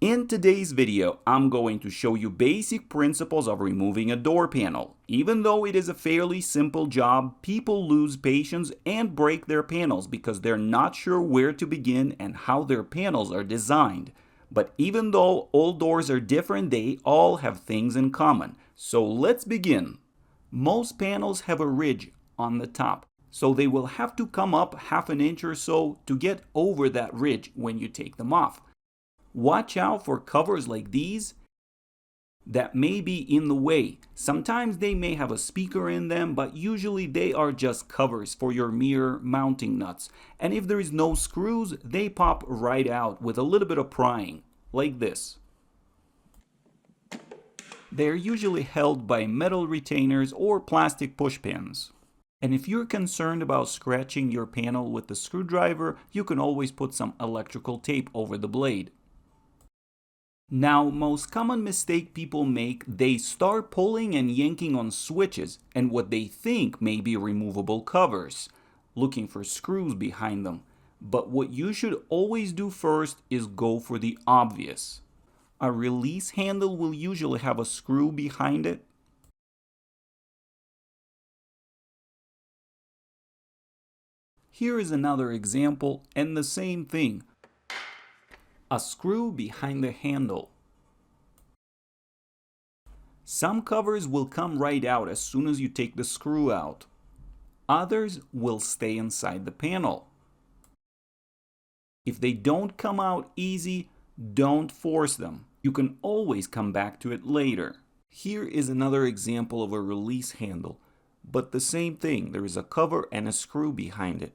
In today's video, I'm going to show you basic principles of removing a door panel. Even though it is a fairly simple job, people lose patience and break their panels because they're not sure where to begin and how their panels are designed. But even though all doors are different, they all have things in common. So let's begin. Most panels have a ridge on the top, so they will have to come up half an inch or so to get over that ridge when you take them off. Watch out for covers like these that may be in the way. Sometimes they may have a speaker in them, but usually they are just covers for your mirror mounting nuts. And if there is no screws, they pop right out with a little bit of prying, like this. They're usually held by metal retainers or plastic push pins. And if you're concerned about scratching your panel with the screwdriver, you can always put some electrical tape over the blade. Now, most common mistake people make, they start pulling and yanking on switches and what they think may be removable covers, looking for screws behind them. But what you should always do first is go for the obvious. A release handle will usually have a screw behind it. Here is another example and the same thing. A screw behind the handle. Some covers will come right out as soon as you take the screw out. Others will stay inside the panel. If they don't come out easy, don't force them. You can always come back to it later. Here is another example of a release handle, but the same thing, there is a cover and a screw behind it.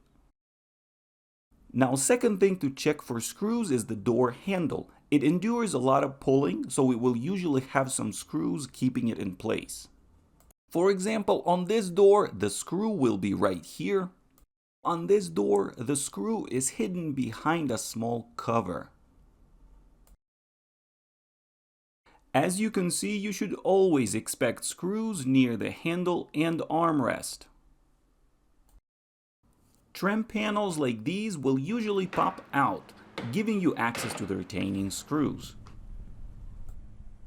Now, second thing to check for screws is the door handle. It endures a lot of pulling, so it will usually have some screws keeping it in place. For example, on this door, the screw will be right here. On this door, the screw is hidden behind a small cover. As you can see, you should always expect screws near the handle and armrest. Trim panels like these will usually pop out, giving you access to the retaining screws.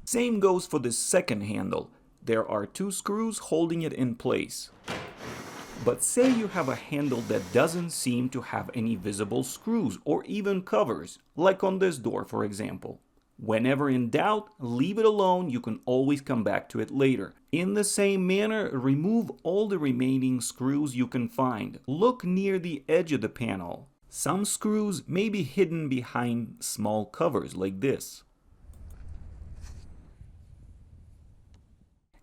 Same goes for the second handle. There are two screws holding it in place. But say you have a handle that doesn't seem to have any visible screws or even covers, like on this door, for example. Whenever in doubt, leave it alone. You can always come back to it later. In the same manner, remove all the remaining screws you can find. Look near the edge of the panel. Some screws may be hidden behind small covers like this.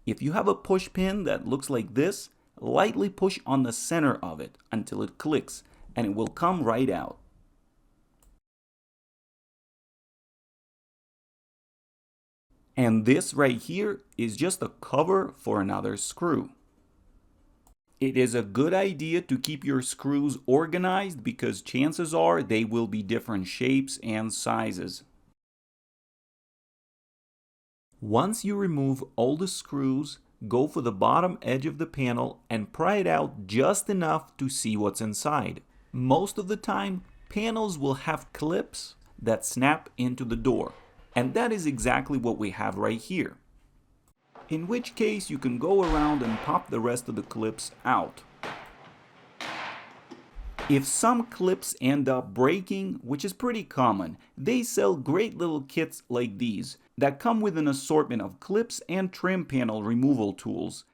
If you have a push pin that looks like this, lightly push on the center of it until it clicks, and it will come right out. And this right here is just a cover for another screw. It is a good idea to keep your screws organized because chances are they will be different shapes and sizes. Once you remove all the screws, go for the bottom edge of the panel and pry it out just enough to see what's inside. Most of the time, panels will have clips that snap into the door. And that is exactly what we have right here. In which case you can go around and pop the rest of the clips out. If some clips end up breaking, which is pretty common, they sell great little kits like these that come with an assortment of clips and trim panel removal tools.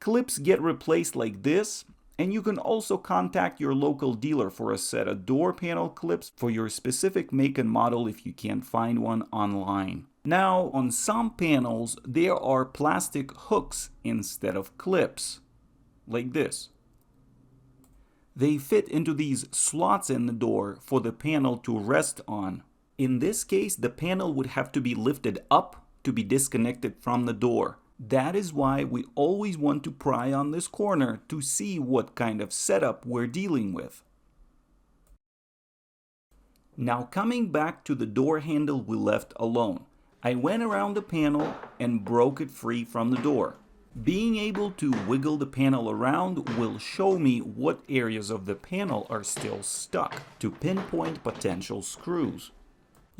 Clips get replaced like this, and you can also contact your local dealer for a set of door panel clips for your specific make and model if you can't find one online. Now, on some panels, there are plastic hooks instead of clips, like this. They fit into these slots in the door for the panel to rest on. In this case, the panel would have to be lifted up to be disconnected from the door. That is why we always want to pry on this corner to see what kind of setup we're dealing with. Now, coming back to the door handle we left alone, I went around the panel and broke it free from the door. Being able to wiggle the panel around will show me what areas of the panel are still stuck to pinpoint potential screws.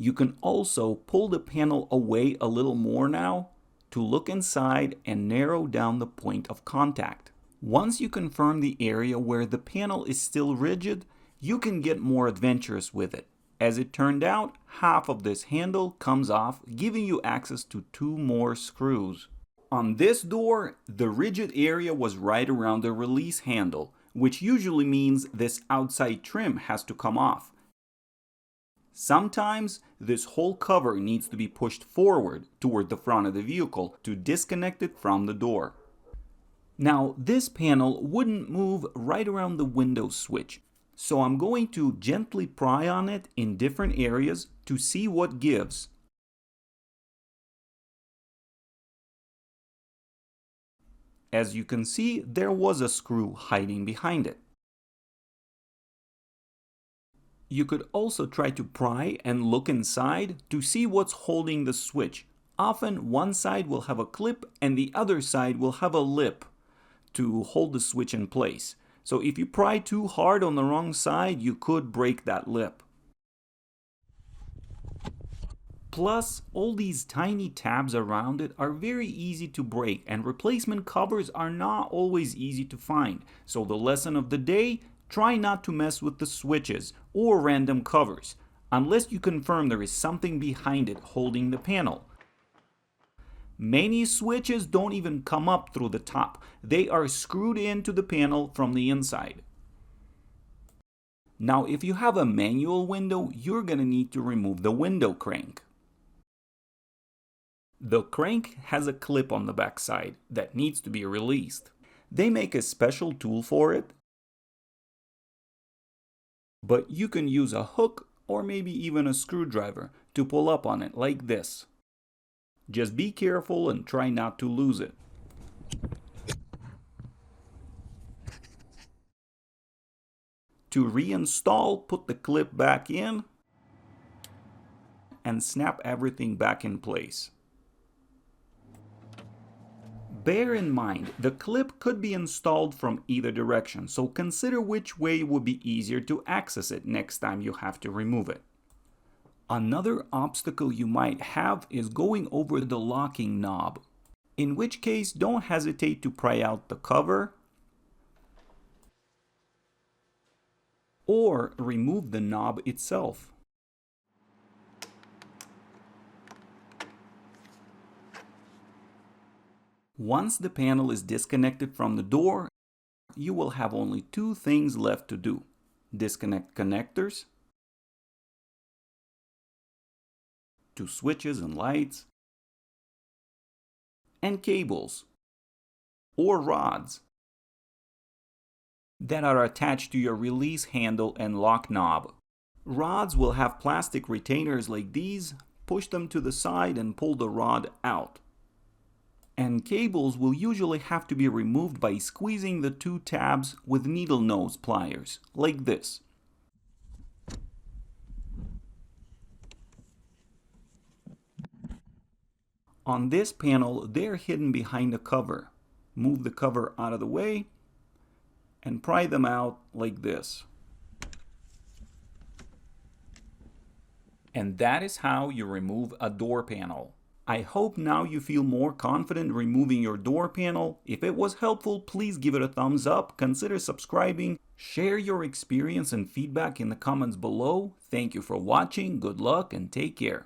You can also pull the panel away a little more now to look inside and narrow down the point of contact. Once you confirm the area where the panel is still rigid, you can get more adventurous with it. As it turned out, half of this handle comes off, giving you access to 2 more screws. On this door, the rigid area was right around the release handle, which usually means this outside trim has to come off. Sometimes, this whole cover needs to be pushed forward toward the front of the vehicle to disconnect it from the door. Now, this panel wouldn't move right around the window switch, so I'm going to gently pry on it in different areas to see what gives. As you can see, there was a screw hiding behind it. You could also try to pry and look inside to see what's holding the switch. Often one side will have a clip and the other side will have a lip to hold the switch in place. So if you pry too hard on the wrong side, you could break that lip. Plus, all these tiny tabs around it are very easy to break, and replacement covers are not always easy to find. So the lesson of the day: try not to mess with the switches or random covers, unless you confirm there is something behind it holding the panel. Many switches don't even come up through the top. They are screwed into the panel from the inside. Now, if you have a manual window, you're going to need to remove the window crank. The crank has a clip on the back side that needs to be released. They make a special tool for it, but you can use a hook or maybe even a screwdriver to pull up on it like this. Just be careful and try not to lose it. To reinstall, put the clip back in and snap everything back in place. Bear in mind, the clip could be installed from either direction, so consider which way would be easier to access it next time you have to remove it. Another obstacle you might have is going over the locking knob, in which case don't hesitate to pry out the cover or remove the knob itself. Once the panel is disconnected from the door, you will have only 2 things left to do: disconnect connectors to switches and lights, and cables or rods that are attached to your release handle and lock knob. Rods will have plastic retainers like these. Push them to the side and pull the rod out. And cables will usually have to be removed by squeezing the 2 tabs with needle nose pliers, like this. On this panel, they're hidden behind the cover. Move the cover out of the way and pry them out like this. And that is how you remove a door panel. I hope now you feel more confident removing your door panel. If it was helpful, please give it a thumbs up, consider subscribing, share your experience and feedback in the comments below. Thank you for watching, good luck, and take care.